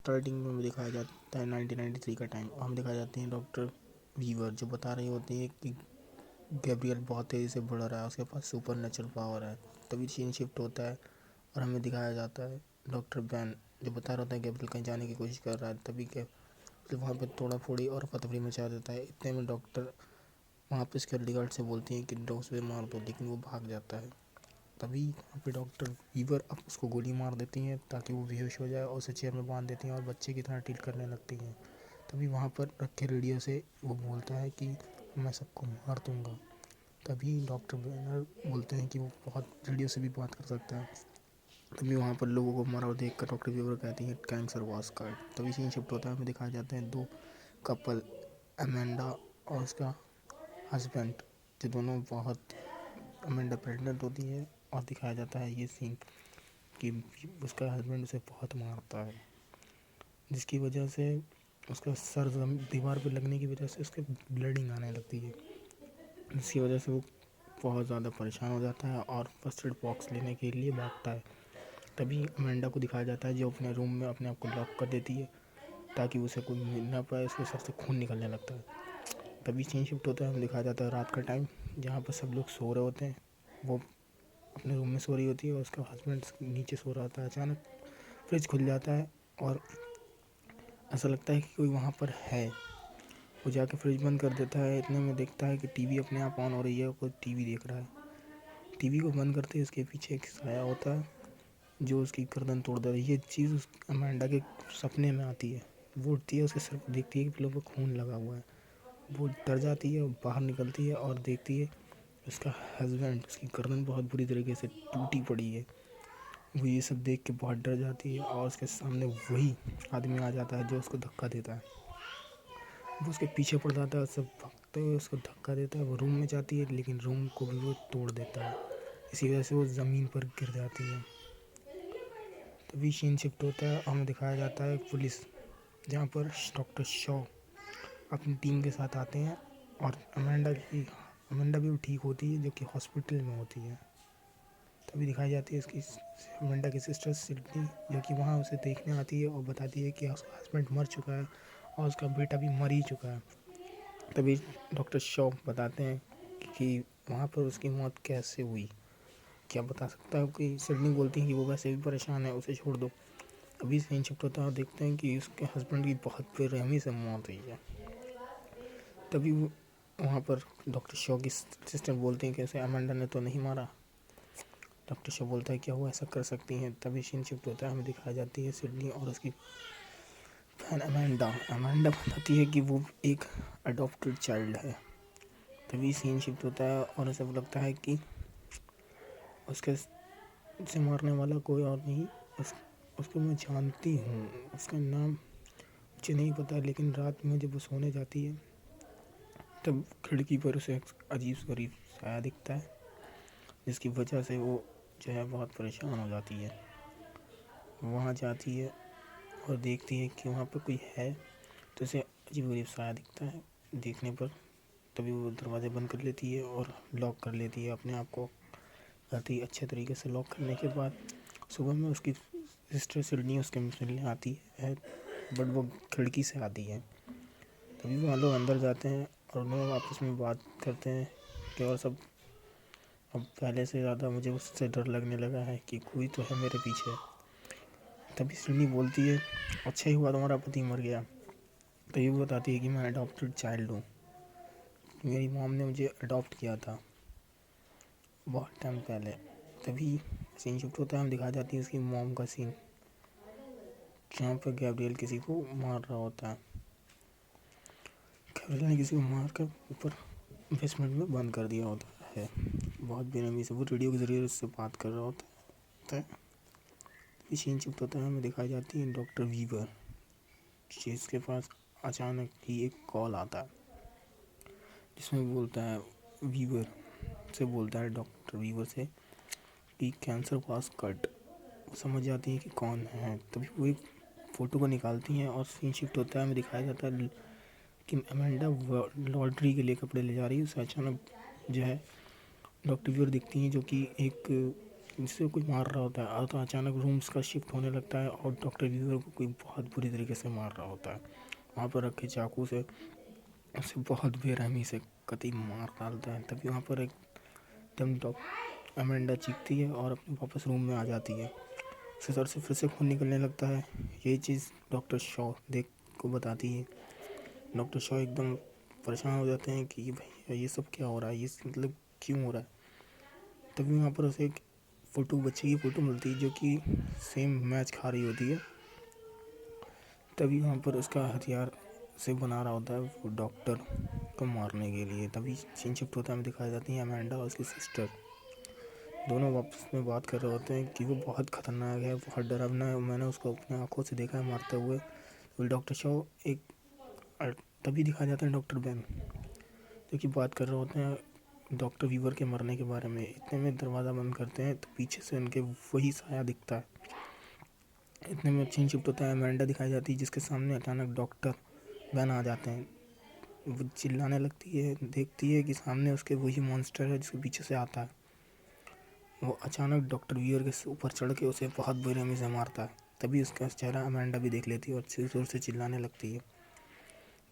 Starting में दिखाया जाता है 1993 का टाइम। हम दिखाए जाते हैं डॉक्टर वीवर जो बता रही होती है कि गैब्रियल बहुत तेज़ी से बढ़ रहा है, उसके पास सुपर नेचुरल पावर है। तभी सीन शिफ्ट होता है और हमें दिखाया जाता है डॉक्टर बैन जो बता रहा होता है गैब्रियल कहीं जाने की कोशिश कर रहा है। तभी गैब्रियल वहाँ पे तोड़ा फोड़ी और अफरा-तफरी मचा देता है। इतने में डॉक्टर वहाँ पे सिक्योरिटी गार्ड से बोलती हैं कि डॉक्टर पे मार दो, लेकिन वो भाग जाता है। तभी वहाँ पे डॉक्टर वीवर अब उसको गोली मार देती हैं ताकि वो बेहोश हो जाए और उसे चेयर में बांध देती हैं और बच्चे की तरह ट्रीट करने लगती हैं। तभी वहाँ पर रखे रेडियो से वो बोलता है कि मैं सबको मार दूँगा। तभी डॉक्टर बैनर बोलते हैं कि वो बहुत रेडियो से भी बात कर सकता है। तभी वहाँ पर लोगों को मरा हुआ देख कर डॉक्टर वीवर कहती है कैंसर वॉज कट। तभी सीन शिफ्ट होता है, हमें दिखाए जाते हैं दो कपल, अमेंडा और उसका हस्बैंड, जो दोनों बहुत, अमेंडा प्रेग्नेंट होती है और दिखाया जाता है ये सीन कि उसका हस्बैंड उसे बहुत मारता है, जिसकी वजह से उसका सर दीवार पर लगने की वजह से उसके ब्लीडिंग आने लगती है, जिसकी वजह से वो बहुत ज़्यादा परेशान हो जाता है और फर्स्ट एड बॉक्स लेने के लिए भागता है। तभी अमेंडा को दिखाया जाता है जो अपने रूम में अपने आप को लॉक कर देती है ताकि उसे कोई मिल ना पाए, उसके सर से खून निकलने लगता है। तभी सीन शिफ्ट होता है, हमें दिखाया जाता है रात का टाइम जहाँ पर सब लोग सो रहे होते हैं। वो अपने रूम में सो रही होती है और उसका हस्बैंड नीचे सो रहा होता है। अचानक फ्रिज खुल जाता है और ऐसा लगता है कि कोई वहाँ पर है। वो जाके फ्रिज बंद कर देता है। इतने में देखता है कि टीवी अपने आप ऑन हो रही है, कोई टीवी देख रहा है। टीवी को बंद करते ही उसके पीछे एक साया होता है जो उसकी गर्दन तोड़ देता है। ये चीज़ अमेंडा के सपने में आती है। वो उठती है, उसके सर पर देखती है कि पिलो पर खून लगा हुआ है। वो डर जाती है, बाहर निकलती है और देखती है उसका हस्बैंड, उसकी गर्दन बहुत बुरी तरीके से टूटी पड़ी है। वो ये सब देख के बहुत डर जाती है और उसके सामने वही आदमी आ जाता है जो उसको धक्का देता है। वो उसके पीछे पड़ जाता है, सब भागते हुए उसको धक्का देता है। वो रूम में जाती है लेकिन रूम को भी वो तोड़ देता है, इसी वजह से वो ज़मीन पर गिर जाती है। तभी सीन शिफ्ट होता है, हमें दिखाया जाता है पुलिस, जहाँ पर डॉक्टर शॉ अपनी टीम के साथ आते हैं और अमेंडा भी ठीक होती है जो कि हॉस्पिटल में होती है। तभी दिखाई जाती है इसकी अमेंडा की सिस्टर सिडनी, जो कि वहाँ उसे देखने आती है और बताती है कि उसका हस्बैंड मर चुका है और उसका बेटा भी मर ही चुका है। तभी डॉक्टर शॉ बताते हैं कि वहाँ पर उसकी मौत कैसे हुई, क्या बता सकता है कि सिडनी बोलती है कि वो वैसे भी परेशान है, उसे छोड़ दो। अभी सीन शिफ्ट होता है और देखते हैं कि उसके हस्बैंड की बहुत बेरहमी से मौत हुई है। तभी वहाँ पर डॉक्टर शॉ की सिस्टर बोलते हैं कि उसे अमेंडा ने तो नहीं मारा। डॉक्टर शॉ बोलता है क्या वो ऐसा कर सकती हैं। तभी सीन शिफ्ट होता है, हमें दिखाई जाती है सिडनी और उसकी बहन अमेंडा बताती है कि वो एक अडॉप्टेड चाइल्ड है। तभी सीन शिफ्ट होता है और उसे लगता है कि उसके से मारने वाला कोई और नहीं, उसको मैं जानती हूँ, उसका नाम मुझे नहीं पता। लेकिन रात में जब वो सोने जाती है तब खिड़की पर उसे एक अजीब सा गरीब साया दिखता है, जिसकी वजह से वो जो है बहुत परेशान हो जाती है। वहाँ जाती है और देखती है कि वहाँ पर कोई है, तो उसे अजीब गरीब साया दिखता है देखने पर। तभी वो दरवाज़े बंद कर लेती है और लॉक कर लेती है अपने आप को। आती अच्छे तरीके से लॉक करने के बाद सुबह में उसकी सिस्टर सिडनी उसके मिलने आती है, बट वो खिड़की से आती है। तभी वो लोग अंदर जाते हैं और लोग आपस में बात करते हैं कि और सब अब पहले से ज़्यादा मुझे उससे डर लगने लगा है कि कोई तो है मेरे पीछे। तभी सिडनी बोलती है अच्छा ही हुआ तुम्हारा पति मर गया। तभी वो बताती है कि मैं अडॉप्टेड चाइल्ड हूँ, मेरी मॉम ने मुझे अडॉप्ट किया था बहुत टाइम पहले। तभी सीन शिफ्ट होता है, हम दिखा जाती है उसकी मॉम का सीन जहाँ पर गैब्रियल किसी को मार रहा होता है। गैब्रियल ने किसी को मार कर ऊपर बेसमेंट में बंद कर दिया होता है, बहुत बेरहमी से। वो रेडियो के ज़रिए उससे बात कर रहा होता है। तभी सीन शिफ्ट होता है, हमें दिखाई जाती है डॉक्टर वीवर, जिसके पास अचानक ही एक कॉल आता है जिसमें बोलता है वीवर से बोलता है डॉक्टर वीवर से कि कैंसर वाज कट। समझ जाती है कि कौन है। तभी वो एक फ़ोटो को निकालती हैं और सीन शिफ्ट होता है, हमें दिखाया जाता है कि अमेंडा लॉन्ड्री के लिए कपड़े ले जा रही है। उसे अचानक जो है डॉक्टर वीवर दिखती हैं जो कि एक जिससे कोई मार रहा होता है, और तो अचानक रूम्स का शिफ्ट होने लगता है और डॉक्टर वीवर को कोई बहुत बुरी तरीके से मार रहा होता है। वहाँ पर रखे चाकू से उसे बहुत बेरहमी से कतई मार डालता है। तभी वहाँ पर एकदम अमेंडा चीखती है और अपने वापस रूम में आ जाती है। उसे सर से फिर से खून निकलने लगता है। यही चीज़ डॉक्टर शॉ देख को बताती है। डॉक्टर शॉ एकदम परेशान हो जाते हैं कि भाई ये सब क्या हो रहा है, ये मतलब क्यों हो रहा है। तभी वहाँ पर उसे एक बच्चे की फ़ोटो मिलती है जो कि सेम मैच खा रही होती है। तभी वहाँ पर उसका हथियार से बना रहा होता है वो डॉक्टर को मारने के लिए। तभी सीन शिफ्ट होता है, हमें दिखाई जाती है अमेंडा और उसकी सिस्टर दोनों आपस में बात कर रहे होते हैं कि वो बहुत ख़तरनाक है, बहुत डरावना है, मैंने उसको अपने आंखों से देखा है मारते हुए। तो डॉक्टर शॉ तभी दिखाया जाता है डॉक्टर बेन जो कि बात कर रहे होते हैं डॉक्टर वीवर के मरने के बारे में। इतने में दरवाज़ा बंद करते हैं तो पीछे से उनके वही साया दिखता है। इतने में सीन शिफ्ट होता है, अमेंडा दिखाई जाती है जिसके सामने अचानक डॉक्टर बेन आ जाते हैं। वो चिल्लाने लगती है, देखती है कि सामने उसके वही मॉन्स्टर है जिसके पीछे से आता है। वो अचानक डॉक्टर वीवर के ऊपर चढ़ के उसे बहुत बेरहमी से मारता है। तभी उसका चेहरा अमेंडा भी देख लेती है और जोर से चिल्लाने लगती है।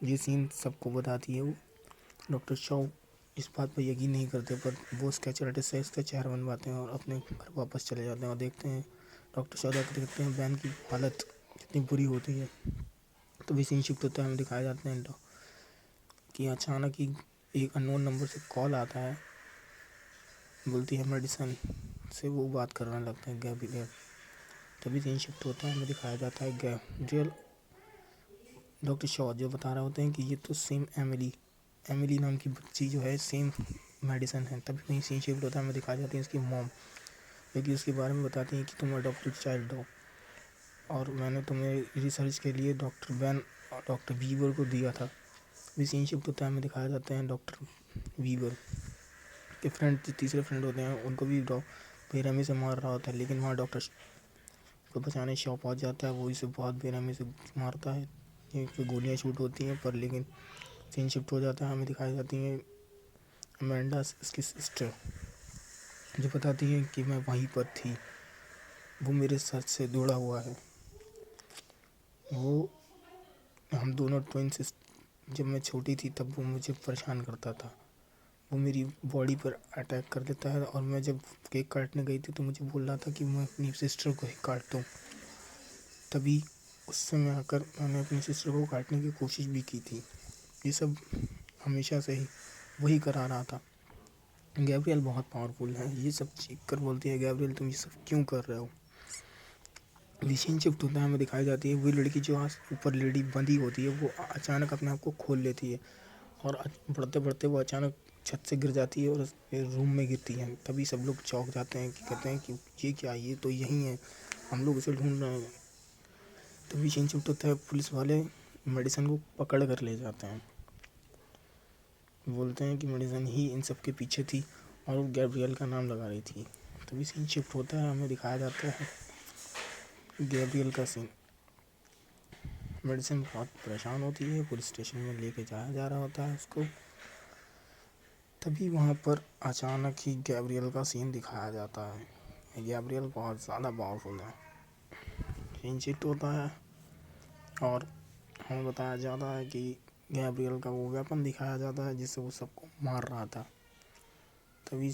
ये सीन सबको बताती है वो। डॉक्टर शॉ इस बात पर यकीन नहीं करते, पर वो स्केच आर्टिस्ट से इसका चेहरा बनवाते हैं और अपने घर वापस चले जाते हैं। और देखते हैं डॉक्टर शॉ जाकर देखते हैं बैन की हालत कितनी बुरी होती है। तो भी सीन शिफ्ट होता है, हमें दिखाया जाते हैं कि अचानक ही एक अननोन नंबर से कॉल आता है, बोलती है मेडिसन से वो बात करने लगते हैं गैब्रियल। तभी सीन शिफ्ट होता है, हमें दिखाया जाता है गैब्रियल डॉक्टर शॉ जो बता रहे होते हैं कि ये तो सेम एमिली नाम की बच्ची जो है सेम मेडिसन है। तभी वहीं सीन शिफ्ट होता है, हमें दिखाई जाती है उसकी मॉम जो कि उसके बारे में बताती हैं कि तुम अडॉप्टेड चाइल्ड हो और मैंने तुम्हें रिसर्च के लिए डॉक्टर बैन और डॉक्टर वीवर को दिया था। भी सीन शिफ्ट होता है, हमें दिखाया जाते हैं डॉक्टर वीवर के फ्रेंड जो तीसरे फ्रेंड होते हैं उनको भी बेरहमी से मार रहा होता है, लेकिन वहाँ डॉक्टर को बचाने शॉ पहुँच जाता है। वो इसे बहुत बेरहमी से मारता है, ये गोलियाँ शूट होती हैं पर लेकिन सीन शिफ्ट हो जाता है, हमें दिखाई जाती हैं अमेंडा इसकी सिस्टर जो बताती है कि मैं वहीं पर थी, वो मेरे सच से जुड़ा हुआ है। वो हम दोनों ट्विंस, जब मैं छोटी थी तब वो मुझे परेशान करता था, वो मेरी बॉडी पर अटैक कर देता है और मैं जब केक काटने गई थी तो मुझे बोल रहा था कि मैं अपनी सिस्टर को ही काट दूँ। तभी उस समय आकर मैंने अपनी सिस्टर को काटने की कोशिश भी की थी। ये सब हमेशा से ही वही करा रहा था। गैब्रियल बहुत पावरफुल है, ये सब चीख कर बोलती है गैब्रियल तुम ये सब क्यों कर रहे हो। मशीन शिफ्ट होता है, हमें दिखाई जाती है वही लड़की जो आज ऊपर लेडी बंधी होती है वो अचानक अपने आप को खोल लेती है और बढ़ते बढ़ते वो अचानक छत से गिर जाती है और रूम में गिरती है। तभी सब लोग चौंक जाते हैं कि कहते हैं कि ये क्या, ये तो यही है, हम लोग इसे ढूंढ रहे हैं। तभी सीन शिफ्ट होता है, पुलिस वाले मेडिसन को पकड़ कर ले जाते हैं, बोलते हैं कि मेडिसन ही इन सब के पीछे थी और वो गैब्रियल का नाम लगा रही थी। तभी सीन शिफ्ट होता है, हमें दिखाया जाता है गैब्रियल का सीन। मेडिसिन बहुत परेशान होती है, पुलिस स्टेशन में लेके जाया जा रहा होता है उसको। तभी वहाँ पर अचानक ही गैब्रियल का सीन दिखाया जाता है। गैब्रियल बहुत ज़्यादा पावरफुल है। सीन शिफ्ट होता है और हमें बताया जाता है कि गैब्रियल का वो वेपन दिखाया जाता है जिससे वो सबको मार रहा था। तभी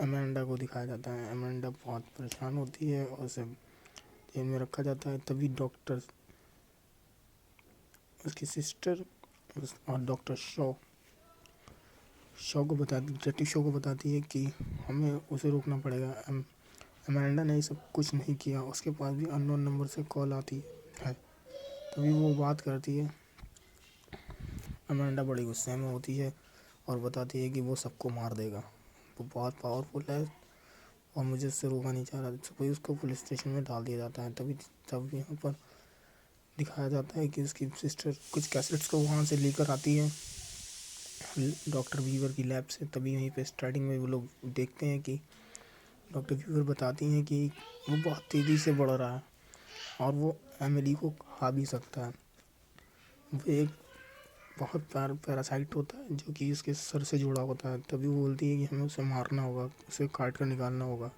अमेंडा को दिखाया जाता है, अमेंडा बहुत परेशान होती है और उसे जेल में रखा जाता है। तभी डॉक्टर उसकी सिस्टर और डॉक्टर शॉ को बताती, डिटेक्टिव शॉ को बताती है कि हमें उसे रोकना पड़ेगा। अमेंडा ने सब कुछ नहीं किया, उसके पास भी अननोन नंबर से कॉल आती है। तभी वो बात करती है, अमेंडा बड़ी गुस्से में होती है और बताती है कि वो सबको मार देगा, वो बहुत पावरफुल है और मुझे उससे रोका नहीं चाह रहा। तभी उसको पुलिस स्टेशन में डाल दिया जाता है। तब यहाँ पर दिखाया जाता है कि उसकी सिस्टर कुछ कैसेट्स को वहाँ से लेकर आती है डॉक्टर वीवर की लैब से। तभी वहीं पे स्टार्टिंग में वो लोग देखते हैं कि डॉक्टर वीवर बताती हैं कि वो बहुत तेज़ी से बढ़ रहा है और वो एमिली को खा भी सकता है। वो एक बहुत पैरासाइट होता है जो कि इसके सर से जुड़ा होता है। तभी वो बोलती है कि हमें उसे मारना होगा, उसे काट कर निकालना होगा।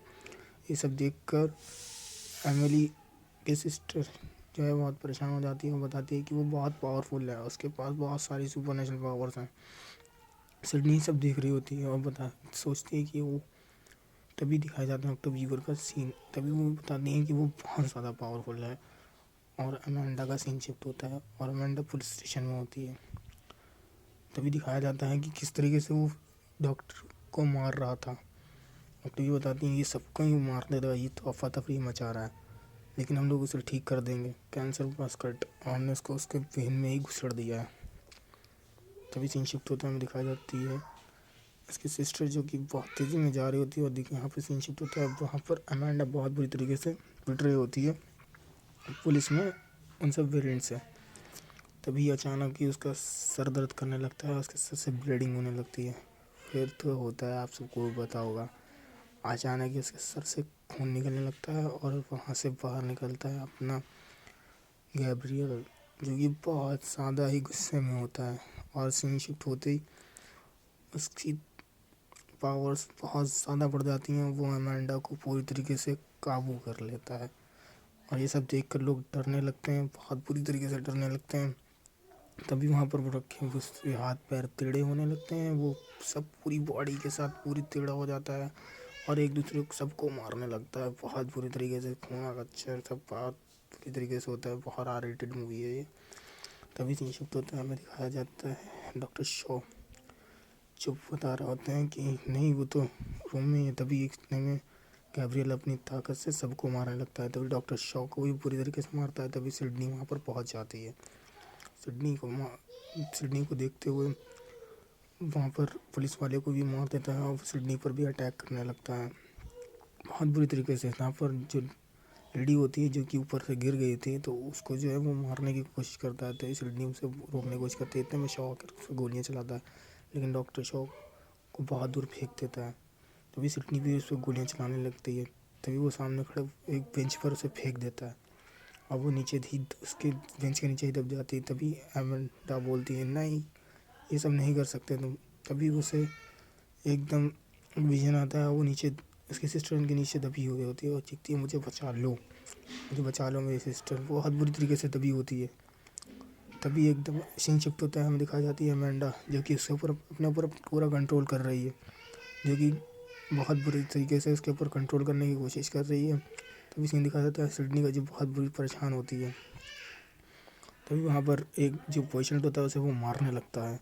ये सब देखकर एमिली की सिस्टर जो है बहुत परेशान हो जाती है। वो बताती है कि वो बहुत पावरफुल है, उसके पास बहुत सारी सुपर नेचुरल पावर्स हैं। सिडनी सब देख रही होती है और सोचती है कि वो, तभी दिखाया जाता है डॉक्टर वीवर का सीन। तभी वो बताती हैं कि वो बहुत ज़्यादा पावरफुल है। और अमेंडा का सीन शिफ्ट होता है और अमेंडा पुलिस स्टेशन में होती है। तभी दिखाया जाता है कि किस तरीके से वो डॉक्टर को मार रहा था। डॉक्टर ये बताती हैं ये सबको ही मार देगा, ये तो अफरा तफरी मचा रहा है, लेकिन हम लोग उसे ठीक कर देंगे, कैंसर पास कट, और हमने उसको उसके वेन में ही घुसड़ दिया है। तभी सीन शिफ्ट होता है, दिखाई जाती है इसकी सिस्टर जो कि बहुत तेज़ी में जा रही होती है। और यहाँ पे सीन शिफ्ट होता है, वहाँ पर अमेंडा बहुत बुरी तरीके से पिट रही होती है पुलिस में उन सब वेरिएंट से। तभी अचानक ही उसका सर दर्द करने लगता है, उसके सर से ब्लीडिंग होने लगती है। फिर तो होता है, आप सबको पता होगा, अचानक ही उसके सर से खून निकलने लगता है और वहाँ से बाहर निकलता है अपना गैब्रियल, जो कि बहुत ज़्यादा ही गुस्से में होता है। और सीन शिफ्ट होते ही उसकी पावर्स बहुत ज़्यादा बढ़ जाती हैं, वो अमेंडा को पूरी तरीके से काबू कर लेता है। और ये सब देखकर लोग डरने लगते हैं, बहुत बुरी तरीके से डरने लगते हैं। तभी वहाँ पर वो रखे उसके हाथ पैर टेढ़े होने लगते हैं, वो सब पूरी बॉडी के साथ पूरी टेढ़ा हो जाता है और एक दूसरे को सबको मारने लगता है बहुत बुरी तरीके से। खून कच्चर सब बहुत बुरी तरीके से होता है, बहुत आर रेटेड मूवी है ये। तभी सीन शिफ्ट होता है, हमें दिखाया जाता है डॉक्टर शॉ जो बता रहे होते हैं कि नहीं वो तो रूम में है। तभी इतने में गैब्रियल अपनी ताकत से सबको मारने लगता है। तभी डॉक्टर शॉ को भी पूरी तरीके से मारता है। तभी सिडनी वहाँ पर पहुँच जाती है। सिडनी को देखते हुए वहाँ पर पुलिस वाले को भी मार देता है और सिडनी पर भी अटैक करने लगता है बहुत बुरी तरीके से। यहाँ पर जो लेडी होती है जो कि ऊपर से गिर गई थी, तो उसको जो है वो मारने की कोशिश करता है। तो सिडनी उसे रोकने की कोशिश करती है, इतने में शॉ आकर उसे गोलियाँ चलाता है, लेकिन डॉक्टर शॉ को बहुत दूर फेंक देता है। तभी सिडनी भी उस पर गोलियाँ चलाने लगती है। तभी वो सामने खड़े एक बेंच पर उसे फेंक देता है और वो नीचे ही उसके बेंच के नीचे ही दब जाती है। तभी एमेंडा बोलती है नहीं ये सब नहीं कर सकते तुम। तभी उसे एकदम विजन आता है, वो नीचे उसकी सिस्टर उनके नीचे दबी हुई होती है और चीखती है मुझे बचा लो मेरी सिस्टर। वो बहुत बुरी तरीके से दबी होती है। तभी एकदम सीन शिफ्ट होता है, हमें दिखाई जाती है अमेंडा जो कि उसके ऊपर अपने ऊपर पूरा कंट्रोल कर रही है, जो कि बहुत बुरी तरीके से उसके ऊपर कंट्रोल करने की कोशिश कर रही है। तभी सीन दिखा जाता है सिडनी का जो बहुत बुरी परेशान होती है। तभी वहाँ पर एक जो पेशेंट होता है उसे वो मारने लगता है।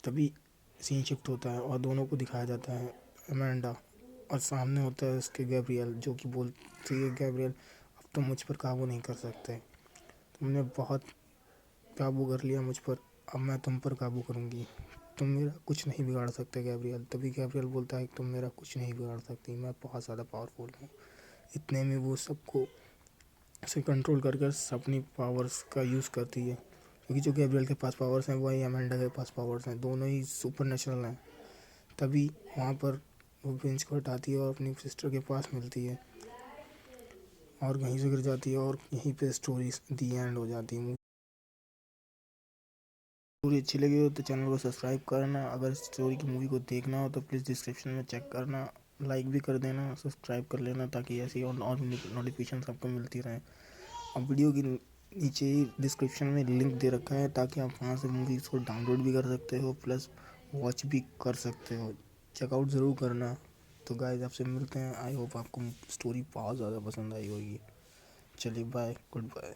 तभी सीन शिफ्ट होता है और दोनों को दिखाया जाता है अमेंडा, और सामने होता है उसके गैब्रियल जो कि बोलती है गैब्रियल अब तुम मुझ पर काबू नहीं कर सकते, तुमने बहुत काबू कर लिया मुझ पर, अब मैं तुम पर काबू करूँगी, तुम मेरा कुछ नहीं बिगाड़ सकते गैब्रियल। तभी गैब्रियल बोलता है तुम मेरा कुछ नहीं बिगाड़ सकती, मैं बहुत ज़्यादा पावरफुल हूँ। इतने में वो सबको से कंट्रोल कर कर अपनी पावर्स का यूज़ करती है, क्योंकि जो गैब्रियल के पास पावर्स हैं वही अमेंडा के पास पावर्स हैं, दोनों ही सुपर नेचुरल हैं। तभी वहाँ पर वो बेंच को हटाती है और अपनी सिस्टर के पास मिलती है और वहीं से गिर जाती है और यहीं पे स्टोरी दी एंड हो जाती है। स्टोरी अच्छी लगी हो तो चैनल को सब्सक्राइब करना, अगर स्टोरी की मूवी को देखना हो तो प्लीज़ डिस्क्रिप्शन में चेक करना, लाइक भी कर देना, सब्सक्राइब कर लेना ताकि ऐसी और नोटिफिकेशन आपको मिलती रहें। अब वीडियो की नीचे ही डिस्क्रिप्शन में लिंक दे रखा है ताकि आप वहाँ से मूवीज़ को डाउनलोड भी कर सकते हो प्लस वॉच भी कर सकते हो, चेकआउट ज़रूर करना। तो गाइस आपसे मिलते हैं, आई होप आपको स्टोरी बहुत ज़्यादा पसंद आई होगी। चलिए बाय, गुड बाय।